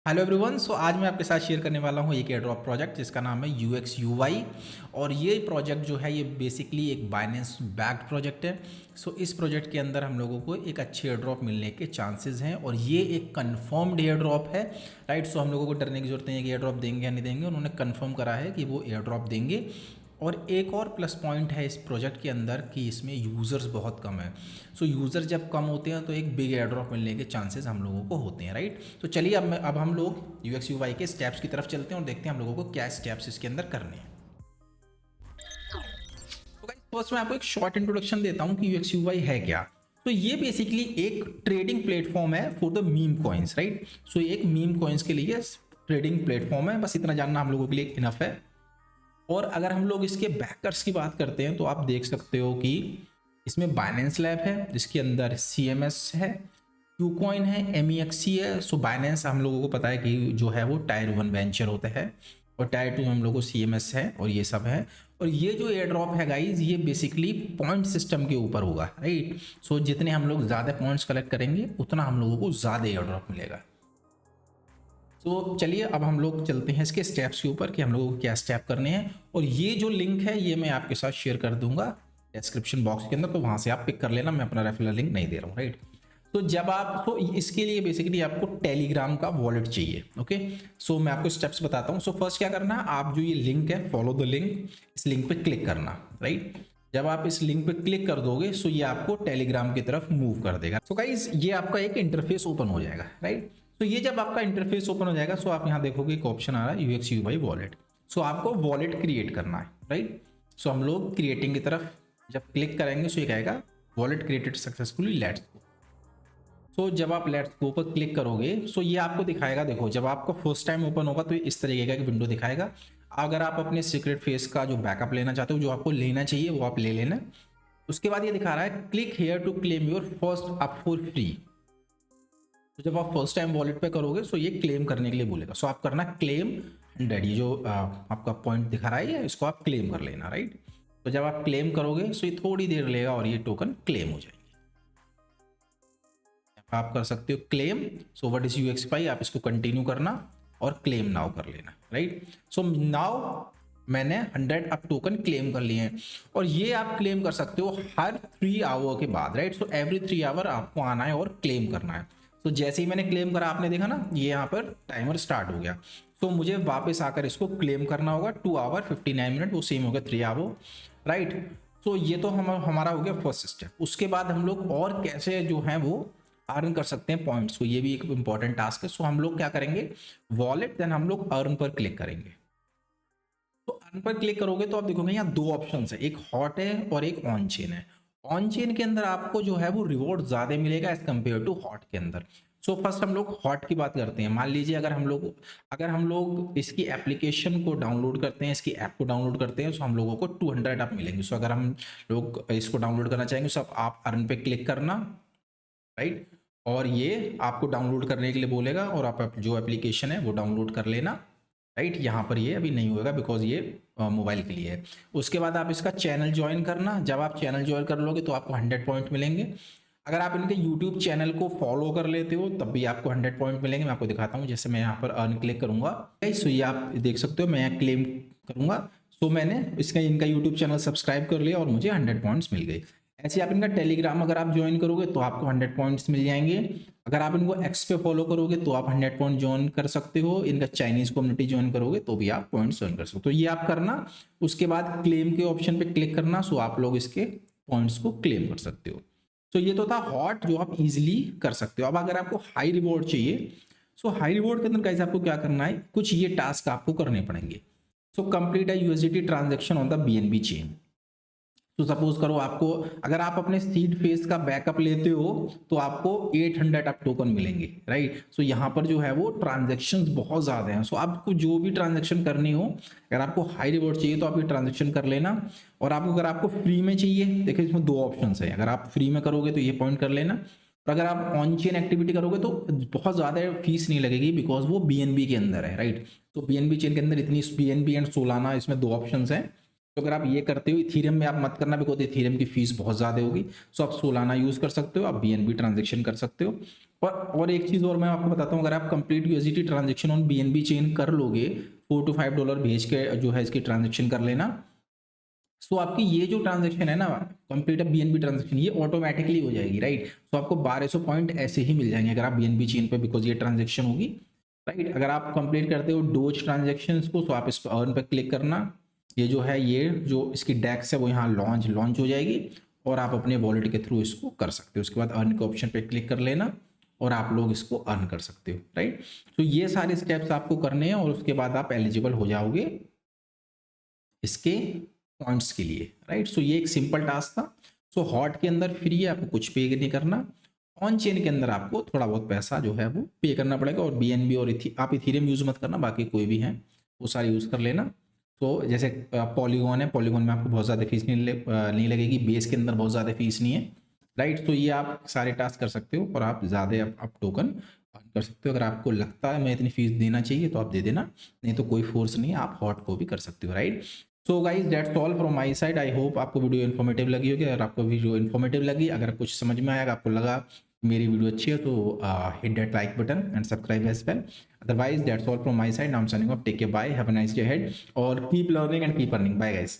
Hello everyone. आज मैं आपके साथ शेयर करने वाला हूँ एक एयर ड्रॉप प्रोजेक्ट जिसका नाम है यूएक्स यूवाई। और ये प्रोजेक्ट जो है ये बेसिकली एक बाइनेंस बैक्ड प्रोजेक्ट है। इस प्रोजेक्ट के अंदर हम लोगों को एक अच्छे एयर ड्रॉप मिलने के चांसेस हैं और ये एक कंफर्म्ड एयर ड्रॉप है। राइट, हम लोगों को डरने की जरूरत नहीं है कि एयर ड्रॉप देंगे या नहीं देंगे। उन्होंने कंफर्म करा है कि वो एयर ड्रॉप देंगे। और एक और प्लस पॉइंट है इस प्रोजेक्ट के अंदर कि इसमें यूज़र्स बहुत कम है। यूज़र जब कम होते हैं तो एक बिग एयर ड्रॉप मिलने के चांसेस हम लोगों को होते हैं। राइट, तो चलिए अब हम लोग यूएक्स यूवाई के स्टेप्स की तरफ चलते हैं और देखते हैं हम लोगों को क्या स्टेप्स इसके अंदर करने हैं। तो गाइस फर्स्ट मैं आपको एक शॉर्ट इंट्रोडक्शन देता हूँ कि यूएक्स यूवाई है क्या। तो ये बेसिकली एक ट्रेडिंग प्लेटफॉर्म है for the meme coins. Right, एक मीम कॉइन्स के लिए ट्रेडिंग प्लेटफॉर्म है, बस इतना जानना हम लोगों के लिए इनफ है। और अगर हम लोग इसके बैकर्स की बात करते हैं तो आप देख सकते हो कि इसमें बाइनेंस लैब है जिसके अंदर सीएमएस है, क्यूकॉइन है, एमईएक्सी है। बाइनेंस हम लोगों को पता है कि जो है वो टायर 1 वेंचर होता है और टायर 2 हम लोगों को सीएमएस है और ये सब है। और ये जो एयर ड्रॉप है गाइज ये बेसिकली पॉइंट सिस्टम के ऊपर होगा। राइट, जितने हम लोग ज़्यादा पॉइंट्स कलेक्ट करेंगे उतना हम लोगों को ज़्यादा एयर ड्रॉप मिलेगा। चलिए अब हम लोग चलते हैं इसके स्टेप्स के ऊपर कि हम लोगों को क्या स्टेप करने हैं। और ये जो लिंक है ये मैं आपके साथ शेयर कर दूंगा डिस्क्रिप्शन बॉक्स के अंदर, तो वहां से आप पिक कर लेना, मैं अपना रेफरल लिंक नहीं दे रहा हूँ। राइट, जब आप इसके लिए बेसिकली आपको टेलीग्राम का वॉलेट चाहिए। ओके, मैं आपको स्टेप्स बताता हूँ। फर्स्ट क्या करना है, आप जो ये लिंक है फॉलो द लिंक, इस लिंक पे क्लिक करना। राइट, जब आप इस लिंक पे क्लिक कर दोगे ये आपको टेलीग्राम की तरफ मूव कर देगा। गाइस ये आपका एक इंटरफेस ओपन हो जाएगा। राइट, ये जब आपका इंटरफेस ओपन हो जाएगा आप यहाँ देखोगे एक ऑप्शन आ रहा है यूएक्स यूवाई वॉलेट। आपको वॉलेट क्रिएट करना है। राइट, हम लोग क्रिएटिंग की तरफ जब क्लिक करेंगे ये कहेगा wallet created successfully, let's go. जब आप लेट्स गो पर क्लिक करोगे ये आपको दिखाएगा। देखो जब आपको फर्स्ट टाइम ओपन होगा तो इस तरीके का विंडो दिखाएगा। अगर आप अपने सीक्रेट फेस का जो बैकअप लेना चाहते हो, जो आपको लेना चाहिए वो आप ले लेना। उसके बाद ये दिखा रहा है click here to claim your first up for free. जब आप फर्स्ट टाइम वॉलेट पे करोगे ये क्लेम करने के लिए बोलेगा। आप करना क्लेम 100, ये जो आपका पॉइंट दिखा रहा है इसको आप क्लेम कर लेना। राइट, जब आप क्लेम करोगे ये थोड़ी देर लेगा और ये टोकन क्लेम हो जाएंगे। आप कर सकते हो क्लेम। व्हाट इज यूएक्सपाई, आप इसको कंटिन्यू करना और क्लेम नाउ कर लेना। राइट, नाउ मैंने 100 अप टोकन क्लेम कर लिए हैं और ये आप क्लेम कर सकते हो हर 3 आवर के बाद। राइट, एवरी 3 आवर आपको आना है और क्लेम करना है। जैसे ही मैंने क्लेम करा आपने देखा ना ये यहाँ पर टाइमर स्टार्ट हो गया। मुझे वापस आकर इसको क्लेम करना होगा 2 आवर 59 मिनट, वो सेम हो गया 3 आवर। राइट, ये तो हमारा हो गया फर्स्ट स्टेप। उसके बाद हम लोग और कैसे जो है वो अर्न कर सकते हैं पॉइंट्स को, ये भी एक इंपॉर्टेंट टास्क है। हम लोग क्या करेंगे, वॉलेट देन हम लोग अर्न पर क्लिक करेंगे। अर्न पर क्लिक करोगे तो आप देखोगे यहाँ 2 ऑप्शन है, एक हॉट है और एक ऑन चेन है। ऑन चेन के अंदर आपको जो है वो रिवॉर्ड ज्यादा मिलेगा एज कम्पेयर टू हॉट के अंदर। फर्स्ट हम लोग हॉट की बात करते हैं। मान लीजिए अगर हम लोग इसकी एप्लीकेशन को डाउनलोड करते हैं, इसकी ऐप को डाउनलोड करते हैं हम लोगों को 200 अप मिलेंगे। अगर हम लोग इसको डाउनलोड करना चाहेंगे आप अर्न पे क्लिक करना। राइट, और ये आपको डाउनलोड करने के लिए बोलेगा और आप जो एप्लीकेशन है वो डाउनलोड कर लेना। राइट, यहाँ पर ये अभी नहीं होगा बिकॉज ये मोबाइल के लिए है। उसके बाद आप इसका चैनल ज्वाइन करना। जब आप चैनल ज्वाइन कर लोगे तो आपको 100 पॉइंट मिलेंगे। अगर आप इनके यूट्यूब चैनल को फॉलो कर लेते हो तब भी आपको 100 पॉइंट मिलेंगे। मैं आपको दिखाता हूँ, जैसे मैं यहाँ पर अर्न क्लिक करूंगा ये आप देख सकते हो, मैं यहाँ क्लेम करूंगा। मैंने इनका यूट्यूब चैनल सब्सक्राइब कर लिया और मुझे 100 पॉइंट्स मिल गए। ऐसे आप इनका टेलीग्राम अगर आप ज्वाइन करोगे तो आपको 100 पॉइंट्स मिल जाएंगे। अगर आप इनको एक्स पे फॉलो करोगे तो आप 100 पॉइंट ज्वाइन कर सकते हो। इनका चाइनीज कम्युनिटी ज्वाइन करोगे तो भी आप पॉइंट्स ज्वाइन कर सकते हो। तो ये आप करना, उसके बाद क्लेम के ऑप्शन पे क्लिक करना। आप लोग इसके पॉइंट्स को क्लेम कर सकते हो। ये तो था हॉट जो आप इजिली कर सकते हो। अब अगर आपको हाई रिवॉर्ड चाहिए हाई रिवॉर्ड के अंदर कैसे आपको क्या करना है, कुछ ये टास्क आपको करने पड़ेंगे। Complete a USDT transaction on the BNB chain. Suppose करो आपको, अगर आप अपने सीड फेस का बैकअप लेते हो तो आपको 800 अप टोकन मिलेंगे। राइट, यहाँ पर जो है वो ट्रांजेक्शन्स बहुत ज्यादा हैं। आपको जो भी ट्रांजेक्शन करनी हो, अगर आपको हाई रिवॉर्ड चाहिए तो आप ये ट्रांजेक्शन कर लेना। और अगर आपको फ्री में चाहिए, देखिए इसमें 2 ऑप्शन है। अगर आप फ्री में करोगे तो ये पॉइंट कर लेना, और अगर आप ऑन चेन एक्टिविटी करोगे तो बहुत ज्यादा फीस नहीं लगेगी बिकॉज वो बीएनबी के अंदर है। राइट, बीएनबी चेन के अंदर इतनी बीएनबी एंड सोलाना, इसमें 2 ऑप्शन है। सो अगर आप ये करते हो, इथीरियम में आप मत करना बिकॉज इथीरियम की फीस बहुत ज़्यादा होगी। सो आप सोलाना यूज़ कर सकते हो, आप BNB ट्रांजेक्शन कर सकते हो। और एक चीज़ और मैं आपको बताता हूँ, अगर आप complete USDT transaction on BNB chain कर लोगे, $4 to $5 भेज के जो है इसकी ट्रांजेक्शन कर लेना, सो आपकी ये जो ट्रांजेक्शन है ना कंप्लीट BNB ट्रांजेक्शन, ये ऑटोमेटिकली हो जाएगी, राइट। सो आपको 1200 पॉइंट ऐसे ही मिल जाएंगे अगर आप BNB चेन पे, बिकॉज ये ट्रांजेक्शन होगी, राइट। अगर आप कंप्लीट करते हो डोज ट्रांजेक्शन को, तो आप इस पर अर्न पर क्लिक करना, ये जो है ये जो इसकी डेक्स है वो यहाँ लॉन्च हो जाएगी और आप अपने वॉलेट के थ्रू इसको कर सकते हो। उसके बाद अर्न के ऑप्शन पे क्लिक कर लेना और आप लोग इसको अर्न कर सकते हो, राइट। तो ये सारे स्टेप्स आपको करने हैं और उसके बाद आप एलिजिबल हो जाओगे इसके पॉइंट्स के लिए, राइट। सो ये एक सिंपल टास्क था। सो हॉट के अंदर फ्री है, आपको कुछ पे नहीं करना। ऑन चेन के अंदर आपको थोड़ा बहुत पैसा जो है वो पे करना पड़ेगा। और BNB और आप इथीरियम यूज़ मत करना, बाकी कोई भी है वो सारे यूज़ कर लेना। तो जैसे पॉलीगॉन है, पॉलीगॉन में आपको बहुत ज़्यादा फीस नहीं लगेगी, बेस के अंदर बहुत ज़्यादा फीस नहीं है, राइट। तो ये आप सारे टास्क कर सकते हो और आप ज़्यादा आप टोकन अर्न कर सकते हो। अगर आपको लगता है मैं इतनी फीस देना चाहिए तो आप दे देना, नहीं तो कोई फोर्स नहीं है, आप हॉट को भी कर सकते हो, right. So guys that's all from my side. I hope आपको वीडियो इन्फॉर्मेटिव लगी होगी। अगर आपको वीडियो इन्फॉर्मेटिव लगी, अगर कुछ समझ में आएगा, आपको लगा मेरी वीडियो अच्छी है, तो hit that like button and subscribe as well. Otherwise that's all from my side. Now I am signing off. Take care, bye, have a nice day ahead और keep learning and keep earning. Bye guys.